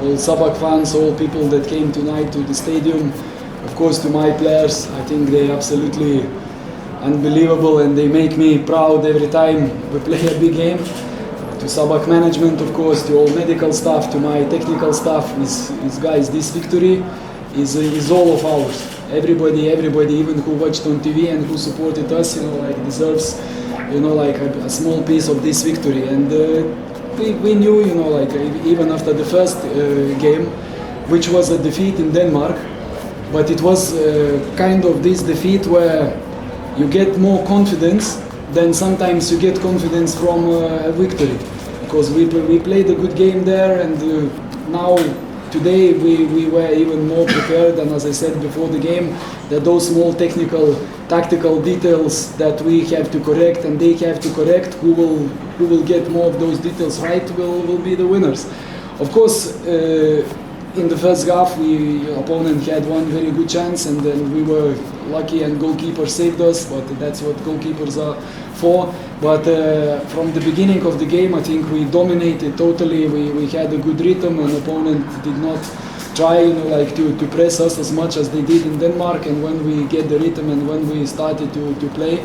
all Sabak fans, all people that came tonight to the stadium. Of course, to my players, I think they're absolutely unbelievable and they make me proud every time we play a big game. To Sabak management, of course, to all medical staff, to my technical staff, is guys, this victory is all of ours. Everybody, even who watched on TV and who supported us, deserves, a small piece of this victory. And we knew, even after the first game, which was a defeat in Denmark, but it was kind of this defeat where you get more confidence than sometimes you get confidence from a victory. Because we played a good game there, and now today we were even more prepared. And as I said before the game, that those small technical, tactical details that we have to correct and they have to correct, who will get more of those details right will be the winners. Of course, in the first half, opponent had one very good chance, and then we were lucky and goalkeeper saved us, but that's what goalkeepers are for. But from the beginning of the game, I think we dominated totally. We had a good rhythm, and opponent did not try to press us as much as they did in Denmark. And when we get the rhythm and when we started to play,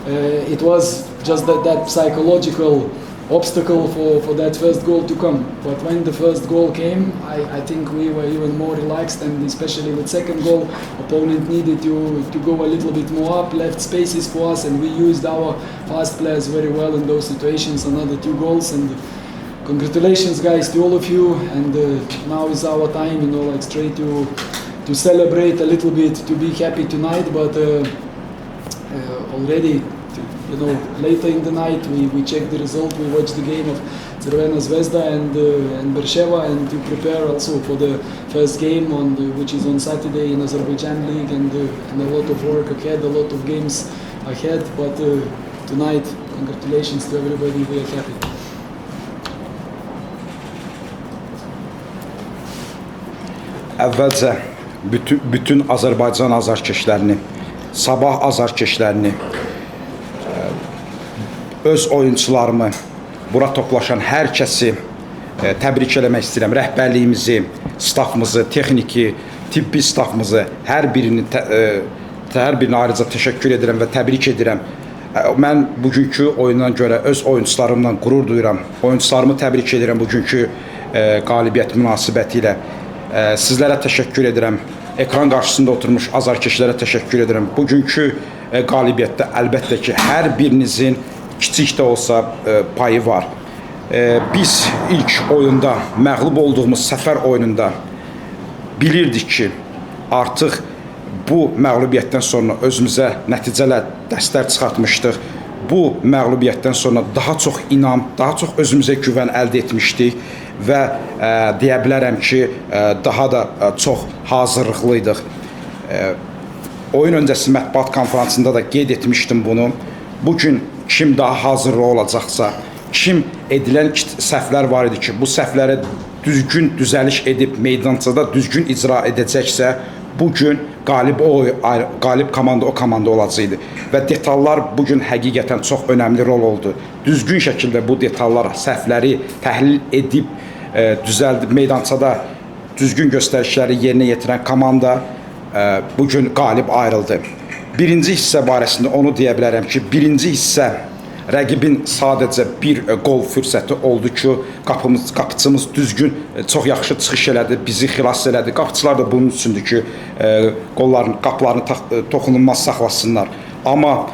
it was just that psychological obstacle for that first goal to come. But when the first goal came, I think we were even more relaxed, and especially with second goal, opponent needed to go a little bit more up, left spaces for us, and we used our fast players very well in those situations. Another 2 goals, and congratulations guys to all of you. And now is our time, straight to celebrate a little bit, to be happy tonight. But already, later in the night, we checked the result, we watched the game of Crvena Zvezda and Beersheva, and to prepare also for the first game, which is on Saturday in Azerbaijan League, and a lot of work ahead, a lot of games ahead. But tonight, congratulations to everybody, we are happy. Əvvəlcə bütün Azərbaycan azarkeşlərini, Sabah azarkeşlərini, öz oyuncularımı, bura toplaşan hər kəsi təbrik eləmək istəyirəm. Rəhbərliyimizi, staffımızı, texniki, tibbi staffımızı, hər birini ayrıca təşəkkür edirəm və təbrik edirəm. Mən bugünkü oyundan görə öz oyuncularımla qürur duyuram. Oyuncularımı təbrik edirəm bugünkü qalibiyyət münasibəti ilə. Sizlərə təşəkkür edirəm. Ekran qarşısında oturmuş azarkeşlərə təşəkkür edirəm. Bugünkü qalibiyyətdə əlbəttə ki, hər birinizin kiçik də olsa payı var. Biz ilk oyunda, məğlub olduğumuz səfər oyununda bilirdik ki, artıq bu məğlubiyyətdən sonra özümüzə nəticələr, dərslər çıxartmışdıq. Bu məğlubiyyətdən sonra daha çox inam, daha çox özümüzə güvən əldə etmişdik və deyə bilərəm ki, daha da çox hazırlıqlıydıq. Oyun öncəsi mətbuat konferansında da qeyd etmişdim bunu. Bugün kim daha hazırlı olacaqsa, kim edilən səhvlər var idi ki, bu səhvləri düzgün düzəliş edib meydançada düzgün icra edəcəksə, bugün qalib komanda o komanda olacaqdı. Və detallar bugün həqiqətən çox önəmli rol oldu. Düzgün şəkildə bu detallar, səhvləri təhlil edib, düzəldib meydançada düzgün göstərişləri yerinə yetirən komanda bugün qalib ayrıldı. Birinci hissə barəsində onu deyə bilərəm ki, birinci hissə rəqibin sadəcə bir qol fürsəti oldu ki, qapıçımız düzgün, çox yaxşı çıxış elədi, bizi xilas elədi. Qapıçılar da bunun üçündür ki, qapılarını toxunulmaz saxlasınlar. Amma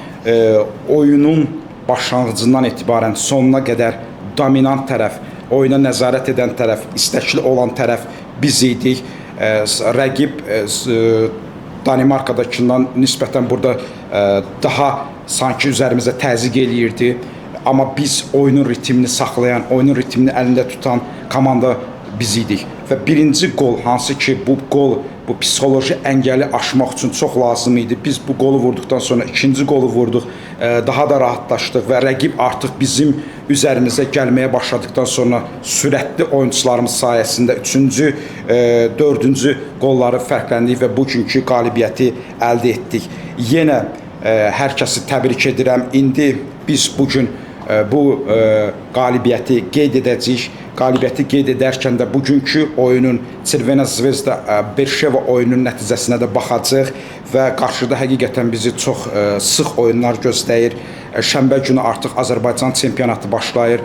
oyunun başlanğıcından etibarən sonuna qədər dominant tərəf, oyuna nəzarət edən tərəf, istəkli olan tərəf biz idik. Rəqib Danimarkadakindən nisbətən burada daha sanki üzərimizə təzyiq eləyirdi. Amma biz oyunun ritmini saxlayan, oyunun ritmini əlində tutan komanda biz idik. Və birinci qol, hansı ki bu qol, bu psixoloji əngəli aşmaq üçün çox lazım idi. Biz bu qolu vurduqdan sonra ikinci qolu vurduq, daha da rahatlaşdıq və rəqib artıq bizim üzərimizə gəlməyə başladıqdan sonra sürətli oyuncularımız sayəsində üçüncü, dördüncü qolları fərqləndik və bugünkü qalibiyyəti əldə etdik. Yenə hər kəsi təbrik edirəm. İndi biz bugün bu qalibiyyəti qeyd edəcəyik. qalibiyyəti qeyd edərkən də bugünkü oyunun Crvena Zvezda Berşeva oyunun nəticəsinə də baxacağıq və qarşıda həqiqətən bizi çox sıx oyunlar gözləyir. Şənbə günü artıq Azərbaycan çempionatı başlayır.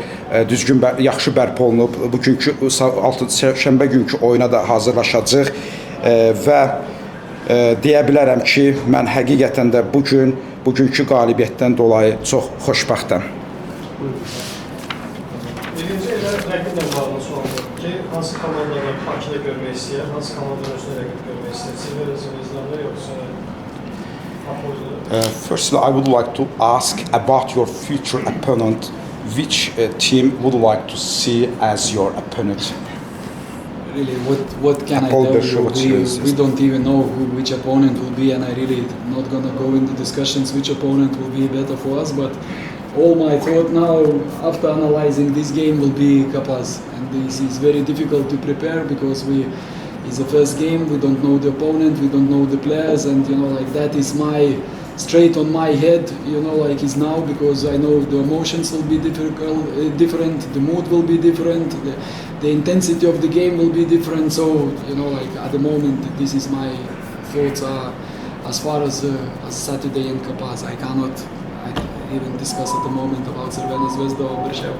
Düzgün yaxşı bərpa olunub. Bugünkü şənbə günkü oyuna da hazırlaşacağıq və deyə bilərəm ki, mən həqiqətən də bugünkü qalibiyyətdən dolayı çox xoşbəxtəm. Birinci elə rəqiblə bağlı sualdır ki, hansı komandaları Bakıda görmək istəyir, hansı komandaları özünə rəqib görmək istəyir? Crvena Zvezda'da yoxsa Apollo? Firstly, I would like to ask about your future opponent. Which team would like to see as your opponent? Really, what can Apollo I tell you? We don't even know which opponent will be, and I really not gonna go into discussions which opponent will be better for us. But all my thought now, after analyzing this game, will be Kapaz, and this is very difficult to prepare because it's the first game. We don't know the opponent, we don't know the players, and that is straight on my head. Like it's now because I know the emotions will be different, the mood will be different, the intensity of the game will be different. So at the moment, this is my thoughts as far as Saturday and Kapaz. I cannot even discuss at the moment about Crvena Zvezda or Berşeva.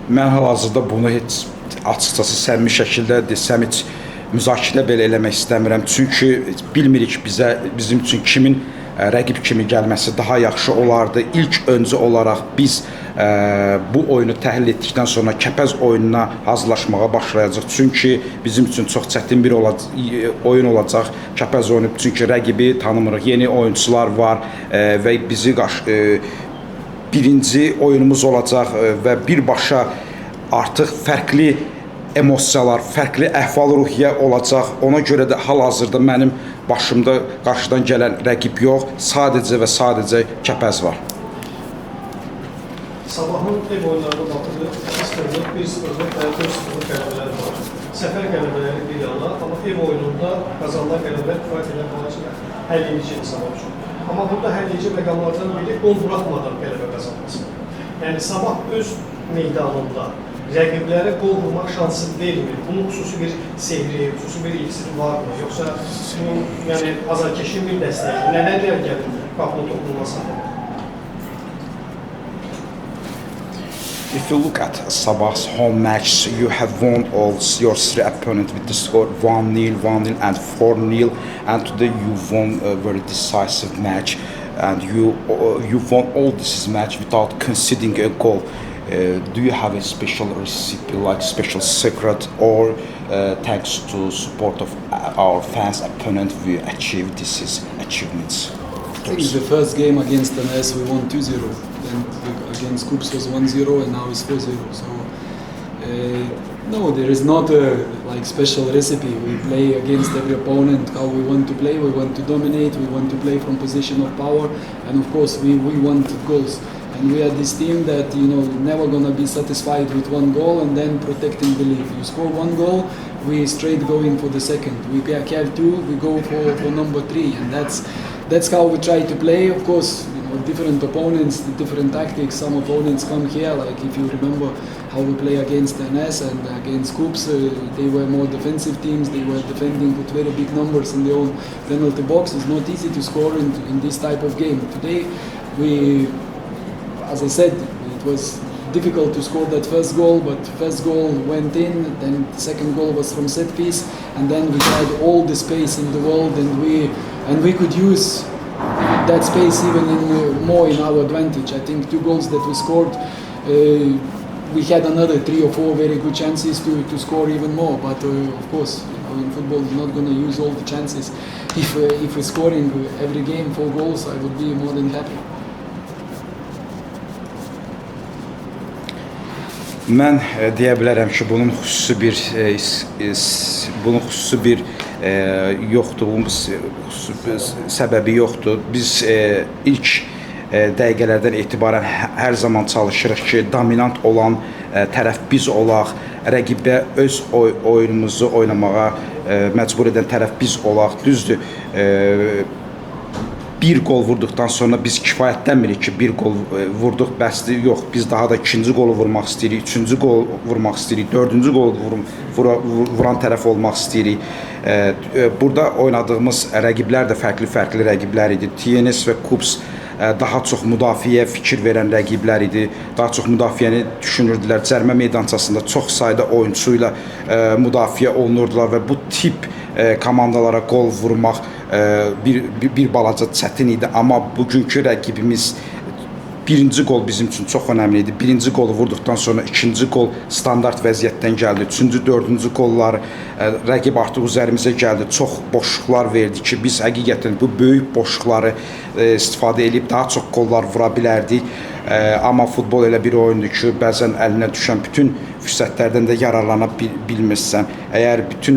Mən hal-hazırda bunu heç açıqcası səmimi şəkildə desəm heç müzakirə belə eləmək istəmirəm. Çünki bilmirik bizim üçün kimin rəqib kimi gəlməsi daha yaxşı olardı. İlk öncə olaraq biz bu oyunu təhlil etdikdən sonra Kəpəz oyununa hazırlaşmağa başlayacaq. Çünki bizim üçün çox çətin bir oyun olacaq. Kəpəz oyunu çünki rəqibi tanımırıq. Yeni oyunçular var və bizi birinci oyunumuz olacaq və birbaşa artıq fərqli emosiyalar, fərqli əhval-ruhiyyə olacaq. Ona görə də hal-hazırda mənim başımda qarşıdan gələn rəqib yox, sadəcə və sadəcə Kəpəz var. Sabahın ev oyunlarına baxırıq, 2-0'lık, 1-0'lık və 4-0'lık qələbələr var. Səfər qələbələri bir yana, amma ev oyununda qazanılan qələbələr kifayət edən qalacaq 50-ci Sabah üçün. Amma burada 50-ci məqamlardan biri qol buraxmadan qələbə qazanması. Yəni Sabah öz meydanında rəqiblərə qol vurmaq şansı vermir. Bunun xüsusi bir sehri, xüsusi bir iksiri varmı? Yoxsa azarkeşin bir dəstəyi, nələr gəlir qapını toplunmasına? If you look at Sabah's home match, you have won all your three opponents with the score 1-0, 1-0 and 4-0, and today you won a very decisive match, and you won all this match without conceding a goal. Do you have a special recipe, like special secret, or thanks to support of our fans, opponent, we achieved these achievements? I think the first game against NS we won 2-0, then against Kups was 1-0 and now it's 4-0. So no, there is not a special recipe. We play against every opponent how we want to play. We want to dominate. We want to play from position of power, and of course we want goals. And we are this team that never gonna be satisfied with one goal and then protecting the lead. You score one goal, we straight going for the second. We have two, we go for number 3, and that's how we try to play. Of course, different opponents, different tactics. Some opponents come here, like if you remember how we play against NS and against Kups, they were more defensive teams. They were defending with very big numbers in their own penalty box. It's not easy to score in this type of game. Today, as I said, it was difficult to score that first goal, but first goal went in, then the second goal was from set piece, and then we had all the space in the world, and we could use that space even more in our advantage. I think 2 goals that we scored, we had another 3 or 4 very good chances to score even more, but of course, in football you're not going to use all the chances. If we're scoring every game 4 goals, I would be more than happy. Mən deyə bilərəm ki, bunun xüsusi bir yoxdur, səbəbi yoxdur. Biz ilk dəqiqələrdən etibarən hər zaman çalışırıq ki, dominant olan tərəf biz olaq, rəqibə öz oyunumuzu oynamağa məcbur edən tərəf biz olaq. Düzdür, bir gol vurduqdan sonra biz kifayətlənmirik ki, bir gol vurduq, bəsdir. Yox, biz daha da ikinci golu vurmaq istəyirik, üçüncü gol vurmaq istəyirik, dördüncü gol vuran tərəf olmaq istəyirik. Burada oynadığımız rəqiblər də fərqli rəqiblər idi. TNS və Kups daha çox müdafiəyə fikir verən rəqiblər idi. Daha çox müdafiəni düşünürdülər. Cərimə meydançasında çox sayda oyunçu ilə müdafiə olunurdular və bu tip komandalara gol vurmaq bir balaca çətin idi. Amma bugünkü rəqibimiz birinci gol bizim üçün çox önəmli idi. Birinci golu vurduqdan sonra ikinci gol standart vəziyyətdən gəldi. Üçüncü, dördüncü gollar rəqib artıq üzərimizə gəldi. Çox boşluqlar verdi ki, biz həqiqətən bu böyük boşluqları istifadə edib daha çox gollar vura bilərdik. Amma futbol elə bir oyundur ki, bəzən əlinə düşən bütün fürsətlərdən də yararlana bilmirsən. Əgər bütün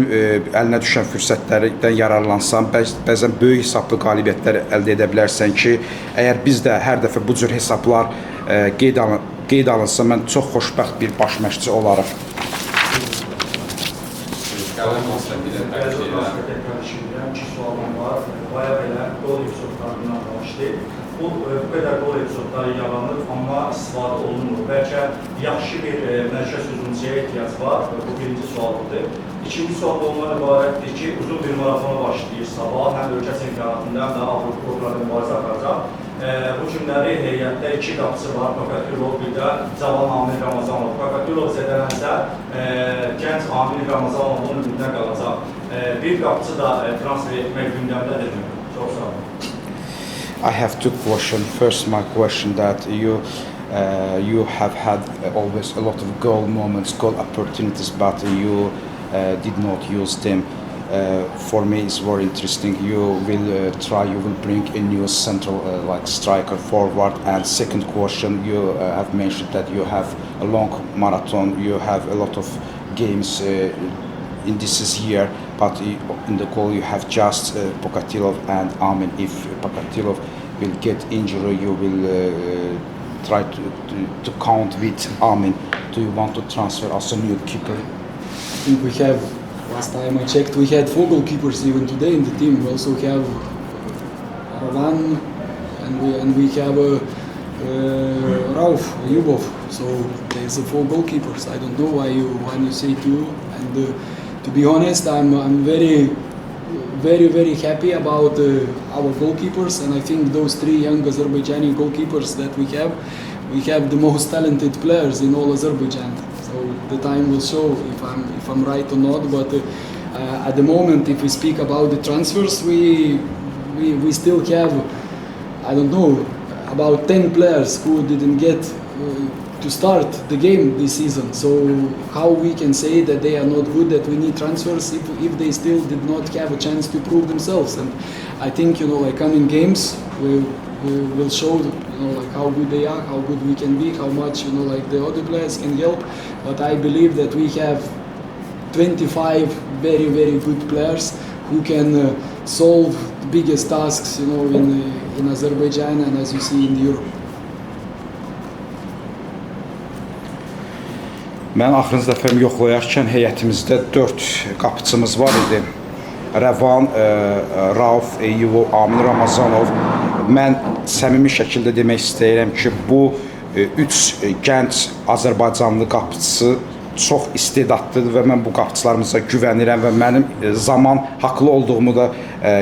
əlinə düşən fürsətlərdən yararlansan, bəzən böyük hesablı qalibiyyətlər əldə edə bilərsən ki, əgər biz də hər dəfə bu cür hesablar qeyd alınsa, mən çox xoşbəxt bir baş məşqçi olaraq. Bayağı belə gol epizodlarından başlayıb. Bu qədər gol epizodları yaranır, amma istifadə olunmur. Bəlkə yaxşı bir mərkəz hücumçuya ehtiyac var. Bu birinci sualdır. İkinci sual ondan ibarətdir ki, uzun bir marafona başlayır sabah. Həm ölkə çempionatında, həm də Avropa qruplarında mübarizə aparacaq. Bu günləri heyətdə iki qapısı var. Pakatürov, bir də Cavan Amir Ramazanov. Pakatürov zədələnsə, gənc Amir Ramazanovun ümidinə qalacaq. Bir qapısı da transfer etmək gündəmdədirmi? Çox sağ olun. I have two questions. First, my question that you have had always a lot of goal moments, goal opportunities, but you did not use them. For me, it's very interesting. You will bring a new central like striker forward. And second question, you have mentioned that you have a long marathon. You have a lot of games in this year, but in the goal you have just Pokatilov and Amin. If Pokatilov will get injury, you will try to count with Amin. Do you want to transfer as a new keeper? I think we have, last time I checked, we had 4 goalkeepers even today in the team. We also have Roman and we have Rauf Yubov. So there's 4 goalkeepers. I don't know why you say 2. And to be honest, I'm very happy about our goalkeepers, and I think those 3 young Azerbaijani goalkeepers that we have the most talented players in all Azerbaijan. So the time will show if I'm right or not. But at the moment, if we speak about the transfers, we still have, I don't know, about 10 players who didn't get to start the game this season. So how we can say that they are not good, that we need transfers if they still did not have a chance to prove themselves? And I think, like coming games will show, like how good they are, how good we can be, how much, like the other players can help. But I believe that we have 25 very good players who can solve the biggest tasks, in Azerbaijan and as you see in Europe. Mən axırıncı dəfəm yoxlayarkən heyətimizdə 4 qapıçımız var idi. Rəvan, Rauf, Eyyubov, Amin Ramazanov. Mən səmimi şəkildə demək istəyirəm ki, bu 3 gənc Azərbaycanlı qapıçısı çox istedadlıdır və mən bu qapıçılarımıza güvənirəm və mənim zaman haqlı olduğumu da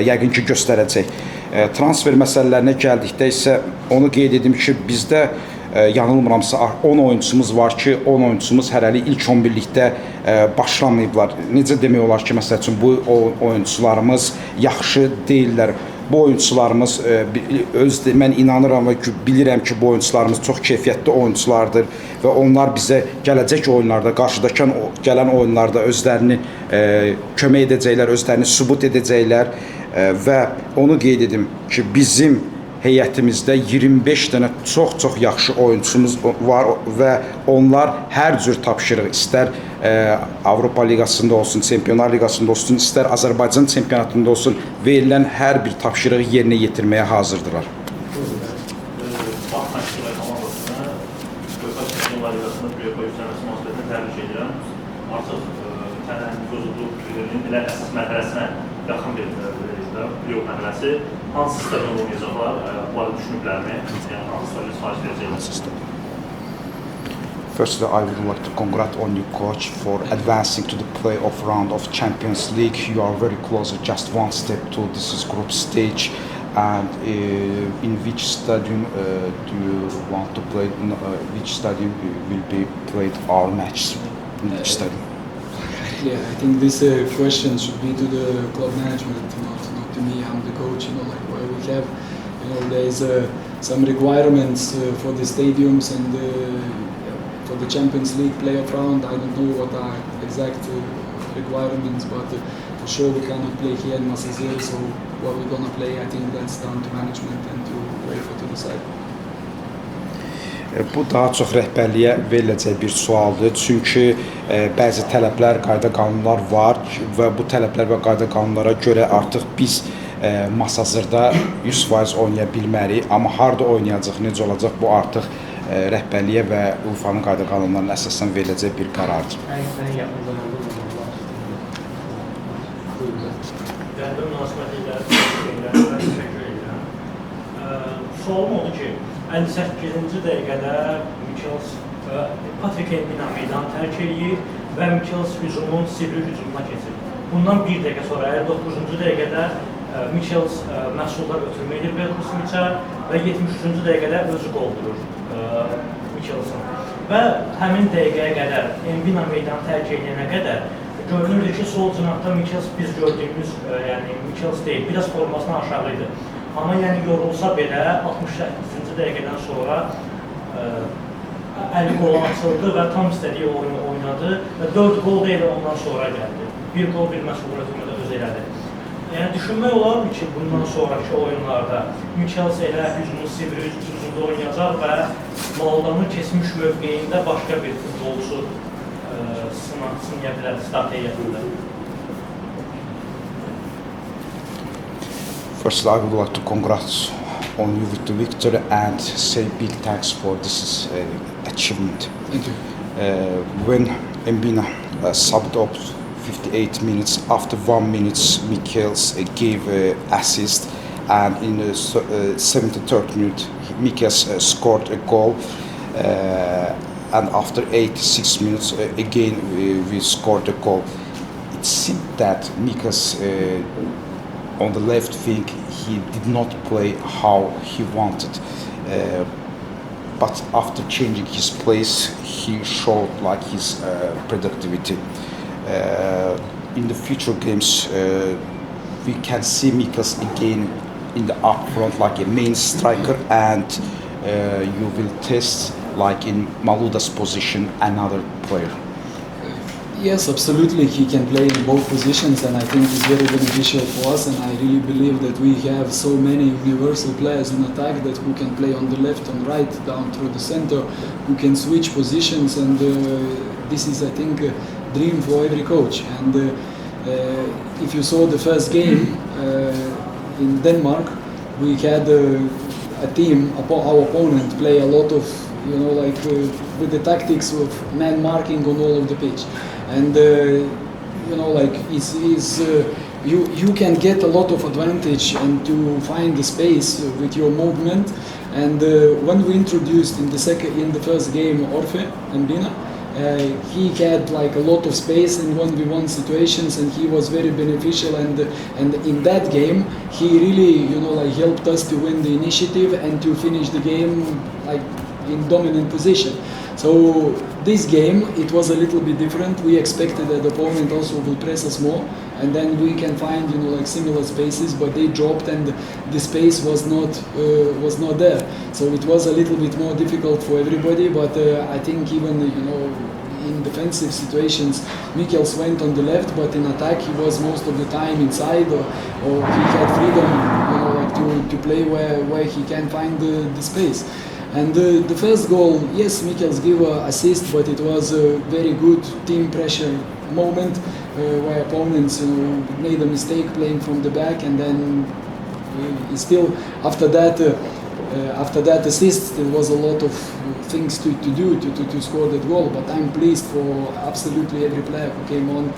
yəqin ki göstərəcək. Transfer məsələlərinə gəldikdə isə onu qeyd edim ki, bizdə yanılmıramsa 10 oyuncumuz var ki, 10 oyuncumuz hələlik ilk 11-likdə başlamayıblar. Necə demək olar ki, məsəl üçün bu oyuncularımız yaxşı deyillər. Bu oyuncularımız mən inanıram və bilirəm ki, bu oyuncularımız çox keyfiyyətli oyunculardır və onlar bizə gələcək oyunlarda, qarşıdakı gələn oyunlarda özlərini kömək edəcəklər, özlərini sübut edəcəklər və onu qeyd edim ki, bizim heyətimizdə 25 dənə çox yaxşı oyunçumuz var və onlar hər cür tapşırıq, istər Avropa Liqasında olsun, Çempionlar Liqasında olsun, istər Azərbaycan çempionatında olsun, verilən hər bir tapşırığı yerinə yetirməyə hazırdırlar. Artıq təbii pozulduğu elə əsas mərhələsinə yaxın bir playoff mərhələsi. Hansı stadionda oynayacaqlar? Bunları düşünüblərmi? Yəni hansı stadion sifariş verəcəklər? Firstly, I would like to congratulate on you, coach, for advancing to the playoff round of Champions League. You are very close, just one step to this group stage. And in which stadium do you want to play? Which stadium will be played our match? In which stadium? Yeah, I think this question should be to the club management, not to me. I'm the coach. Like where we have, there's some requirements for the stadiums and for the Champions League playoff round. I don't know what are exact requirements, but for sure we cannot play here in Massazer. So what we're gonna play, I think that's down to management and to UEFA to decide. Bu daha çox rəhbərliyə veriləcək bir sualdır. Çünki bəzi tələblər, qayda-qanunlar var və bu tələblər və qayda-qanunlara görə artıq biz Masazırda 100% oynaya bilmərik. Amma harda oynayacaq, necə olacaq, bu artıq rəhbərliyə və UEFA-nın qayda-qanunlarına əsasən veriləcək bir qərardır. Qəribə münasibəti ilə təşəkkür edirəm. Sualım odur ki, 58-ci dəqiqədə Michels Patrik Embina meydanı tərk edir və Michels hücumun sivri hücumuna keçir. Bundan bir dəqiqə sonra 59-cu dəqiqədə Michels məhsullar ötürmə edir Velko Smiçə və 73-cü dəqiqədə özü qoldurur Michelsin. Və həmin dəqiqəyə qədər Embina meydanı tərk edilənə qədər görünürdü ki, sol cinahda Michels biz gördüyümüz, yəni Michels deyil, biraz formasına aşağı idi. Amma yəni yorulsa belə 68-ci dəqiqədən sonra əli qola açıldı və tam istədiyi oyunu oynadı və 4 gol da elə ondan sonra gəldi. Bir gol, bir məsul ötürmədə öz elədi. Yəni düşünmək olarmı ki, bundan sonraki oyunlarda Michels elə hücumun sivri hücumunda oynayacaq və Moldanın keçmiş mövqeyində başqa bir futbolçu sınaya bilər start heyətində. First, I would like to congratulate on you with the victory and say big thanks for this achievement. Thank you. When Embina subbed up 58 minutes, after 1 minute, Michels gave assist, and in the 73rd minute, Michels scored a goal. And after 86 minutes, again we scored a goal. It seemed that Michels on the left wing, he did not play how he wanted, but after changing his place, he showed like his productivity. In the future games, we can see Michels again in the up front like a main striker, and you will test like in Malouda's position another player. Yes, absolutely. He can play in both positions, and I think it's very beneficial for us. And I really believe that we have so many universal players in attack that who can play on the left, on right, down through the center, who can switch positions. And this is, I think, a dream for every coach. And if you saw the first game in Denmark, we had a team, our opponent, play a lot of, with the tactics of man marking on all of the pitch. And you can get a lot of advantage and to find the space with your movement. And when we introduced in the first game Orfe Embina, he had like a lot of space in 1v1 situations, and he was very beneficial. And in that game, he really helped us to win the initiative and to finish the game like in dominant position. So this game, it was a little bit different. We expected that the opponent also will press us more, and then we can find similar spaces, but they dropped and the space was not there. So it was a little bit more difficult for everybody. But I think even in defensive situations, Michels went on the left, but in attack he was most of the time inside, or he had freedom to play where he can find the space. And the first goal, yes, Michels gave an assist, but it was a very good team pressure moment where opponents made a mistake playing from the back, and then still after that after that assist, there was a lot of things to do to score that goal. But I'm pleased for absolutely every player who came on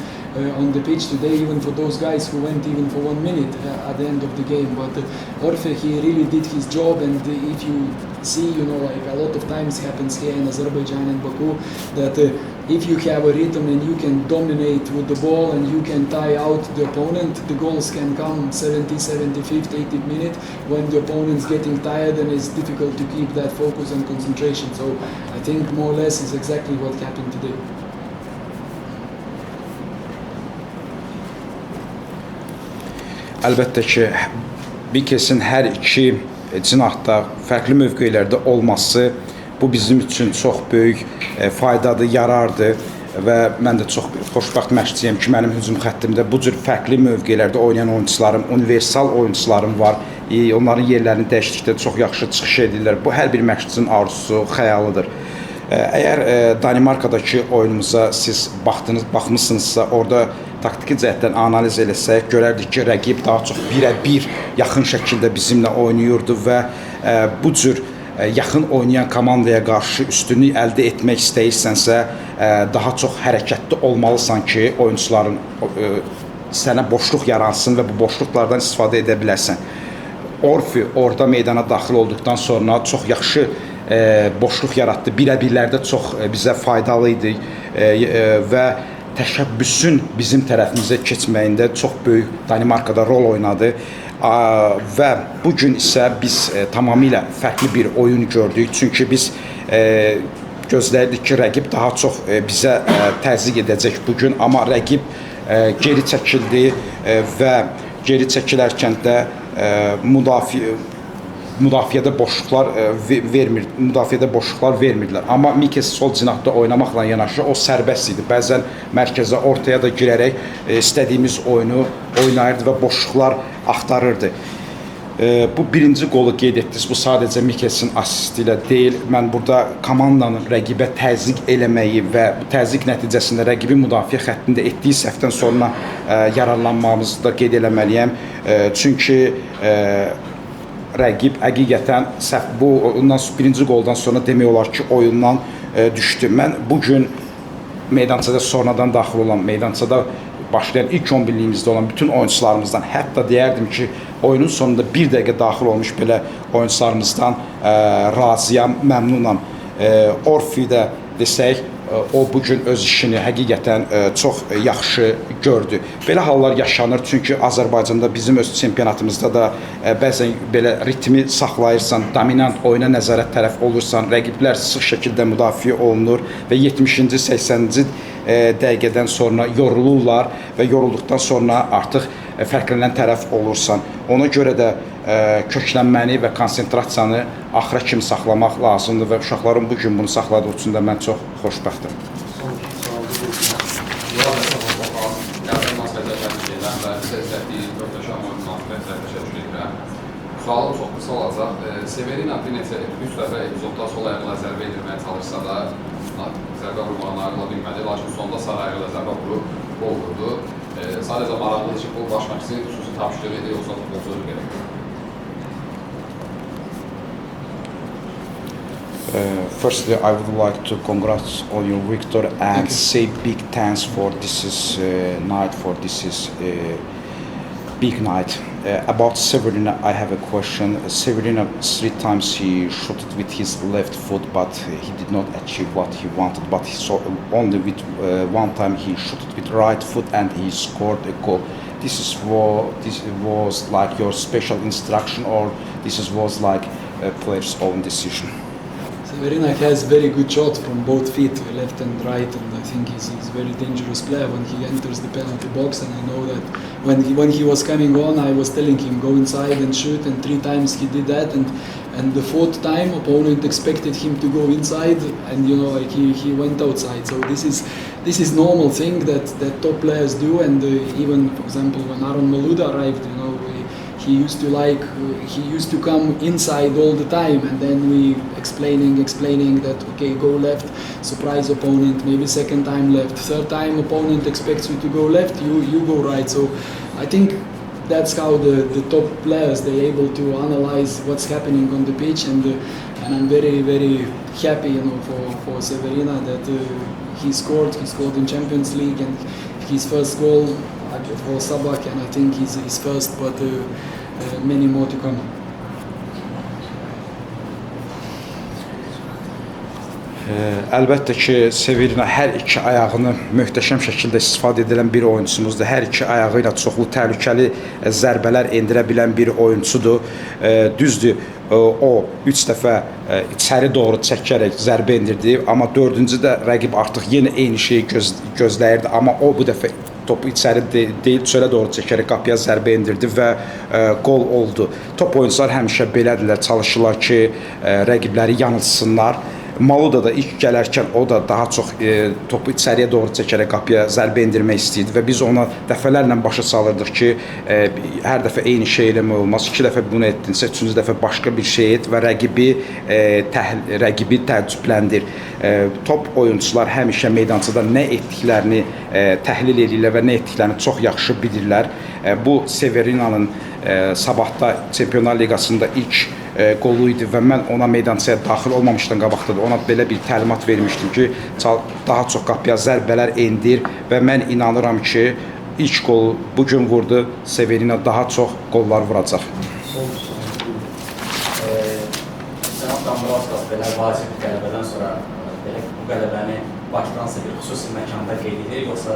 the pitch today, even for those guys who went even for 1 minute at the end of the game. But Orfe, he really did his job, and if you see, like a lot of times happens here in Azerbaijan and Baku, that if you have a rhythm and you can dominate with the ball and you can tie out the opponent, the goals can come 70, 75th, 80th minute when the opponent's getting tired and it's difficult to keep that focus and concentration. So I think more or less is exactly what happened today. Əlbəttə ki, Bikesin hər iki cinahda fərqli mövqelərdə olması bu bizim üçün çox böyük faydadır, yarardır və mən də çox xoşbəxt məşqçiyəm ki, mənim hücum xəttimdə bu cür fərqli mövqelərdə oynayan oyunçularım, universal oyunçularım var. Onların yerlərini dəyişdikdə çox yaxşı çıxış edirlər. Bu hər bir məşqçinin arzusu, xəyalıdır. Əgər Danimarkadakı oyunumuza siz baxmısınızsa, orada taktiki cəhətdən analiz eləsək, görərdik ki, rəqib daha çox birə-bir yaxın şəkildə bizimlə oynayırdı və bu cür yaxın oynayan komandaya qarşı üstünlük əldə etmək istəyirsənsə, daha çox hərəkətli olmalısan ki, oyunçuların sənə boşluq yaransın və bu boşluqlardan istifadə edə bilərsən. Orfi orada meydana daxil olduqdan sonra çox yaxşı boşluq yaratdı. Birə-birlərdə çox bizə faydalı idi və təşəbbüsün bizim tərəfimizə keçməyində çox böyük Danimarkada rol oynadı və bugün isə biz tamamilə fərqli bir oyun gördük. Çünki biz gözləyirdik ki, rəqib daha çox bizə təzyiq edəcək bugün, amma rəqib geri çəkildi və geri çəkilərkən də müdafiədə boşluqlar vermirdilər. Amma Mikes sol cinahda oynamaqla yanaşı o sərbəst idi. Bəzən mərkəzə, ortaya da girərək istədiyimiz oyunu oynayırdı və boşluqlar axtarırdı. Bu birinci qolu qeyd etdiniz. Bu sadəcə Mikesin asisti ilə deyil. Mən burada komandanın rəqibə təzyiq eləməyi və bu təzyiq nəticəsində rəqibin müdafiə xəttində etdiyi səhvdən sonra yararlanmamızı da qeyd eləməliyəm. Çünki rəqib həqiqətən bu birinci qoldan sonra demək olar ki, oyundan düşdü. Mən bugün meydançada sonradan daxil olan, meydançada başlayan ilk 11-liyimizdə olan bütün oyunçularımızdan, hətta deyərdim ki, oyunun sonunda bir dəqiqə daxil olmuş belə oyunçularımızdan razıyam, məmnunam. Orfi'də desək, o bugün öz işini həqiqətən çox yaxşı gördü. Belə hallar yaşanır, çünki Azərbaycanda bizim öz çempionatımızda da bəzən belə ritmi saxlayırsan, dominant oyuna nəzarət tərəf olursan, rəqiblər sıx şəkildə müdafiə olunur və 70-ci, 80-ci dəqiqədən sonra yorulurlar və yorulduqdan sonra artıq fərqlənən tərəf olursan. Ona görə də köklənməni və konsentrasiyanı axıra kimi saxlamaq lazımdır və uşaqların bugün bunu saxladığı üçün də mən çox xoşbəxtəm. Sualım çox qısa olacaq. Severina bir neçə üç dəfə epizodda sol ayaqla zərbə edilməyə çalışsa da zərbə vurmağına ayrıla bilmədi. Lakin sonda sağ ayaqla zərbə vurub gol vurdu. Sadəcə maraqlıdır ki, bu baş məşqçinin xüsusi tapşırığı idi, yoxsa futbolçuları gerekir. Firstly, I would like to congratulate on your victory and say big thanks for this night, for this big night. About Severina, I have a question. Severina, 3 times he shot it with his left foot, but he did not achieve what he wanted. But he saw only with 1 time he shot it with right foot and he scored a goal. This was like your special instruction, or this was like a player's own decision? Severina has very good shots from both feet, left and right, and I think he's a very dangerous player when he enters the penalty box. And I know that when he was coming on, I was telling him go inside and shoot, and 3 times he did that. And the 4th time, opponent expected him to go inside, and like he went outside. So this is normal thing that top players do. And even, for example, when Aron Maluda arrived, he used to come inside all the time, and then we explaining that okay, go left, surprise opponent, maybe 2nd time left, 3rd time opponent expects you to go left, you go right. So I think that's how the top players they able to analyze what's happening on the pitch, and I'm very very happy, you know, for Severina that he scored in Champions League, and his first goal for Sabak, and I think he's his first, but many more to come. Əlbəttə ki, Severina hər iki ayağını möhtəşəm şəkildə istifadə edilən bir oyunçumuzdur. Hər iki ayağı ilə çoxlu təhlükəli zərbələr endirə bilən bir oyunçudur. Düzdür, o 3 dəfə içəri doğru çəkərək zərbə endirdi, amma 4-cü də rəqib artıq yenə eyni şeyi gözləyirdi, amma o bu dəfə topu içəri deyil, çölə doğru çəkərək qapıya zərbə endirdi və qol oldu. Top oyuncular həmişə belədirlər, çalışırlar ki, rəqibləri yanılsınlar. Maluda da ilk gələrkən o da daha çox topu içəriyə doğru çəkərək qapıya zərbə endirmək istəyirdi və biz ona dəfələrlə başa salırdıq ki, hər dəfə eyni şey eləmək olmaz. 2 dəfə bunu etdinsə, 3-cü dəfə başqa bir şey et və rəqibi təəccübləndir. Top oyuncular həmişə meydançada nə etdiklərini təhlil edirlər və nə etdiklərini çox yaxşı bilirlər. Bu Severina'nın sabahda Çempionlar Liqasında ilk qolu idi və mən ona meydançaya daxil olmamışdan qabaqda da ona belə bir təlimat vermişdim ki, daha çox qapıya zərbələr endir və mən inanıram ki, ilk qolu bugün vurdu, Severina daha çox qollar vuracaq. Cənab Dambraskas belə vacib qələbədən sonra bu qələbəni Bakıdansa bir xüsusi məkanda qeyd edir, yoxsa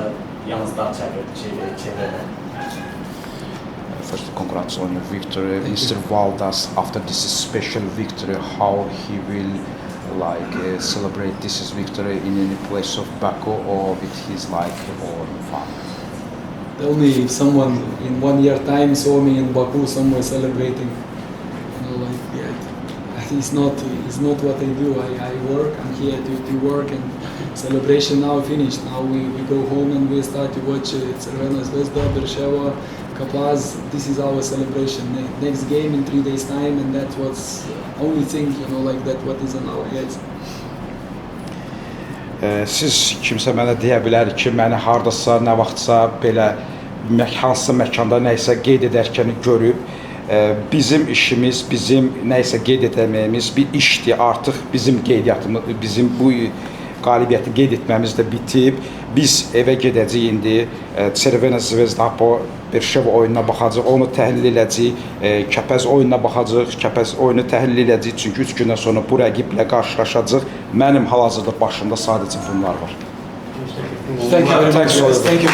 yalnız dağ çevrədə? First, congrats on your victory, Mr. Valdas. After this special victory, how he will celebrate this victory in any place of Baku or with his own fun? Tell me if someone in 1 year time saw me in Baku somewhere celebrating. You know, it's not what I do. I work. I'm here to work, and celebration now finished. Now we go home and we start to watch Crvena Zvezda, Beersheva, Kapaz. This is our celebration. Next game in 3 days time, and that's what's only thing, you know, what is on our heads. Siz kimsə mənə deyə bilər ki, məni hardasa, nə vaxtsa belə hansısa məkanda nəyisə qeyd edərkən görüb, bizim işimiz, bizim nəyisə qeyd etməyimiz bir işdir. Artıq bizim qeydiyyatımız, bizim bu qalibiyyəti qeyd etməmiz də bitib. Biz evə gedəcəyik indi, Crvena Zvezda, Beersheva oyununa baxacaq, onu təhlil edəcəyik, Kəpəz oyununa baxacaq, Kəpəz oyunu təhlil edəcəyik, çünki 3 gündən sonra bu rəqiblə qarşılaşacaq. Mənim hal-hazırda başımda sadəcə bunlar var. Thank you very much. Thank you.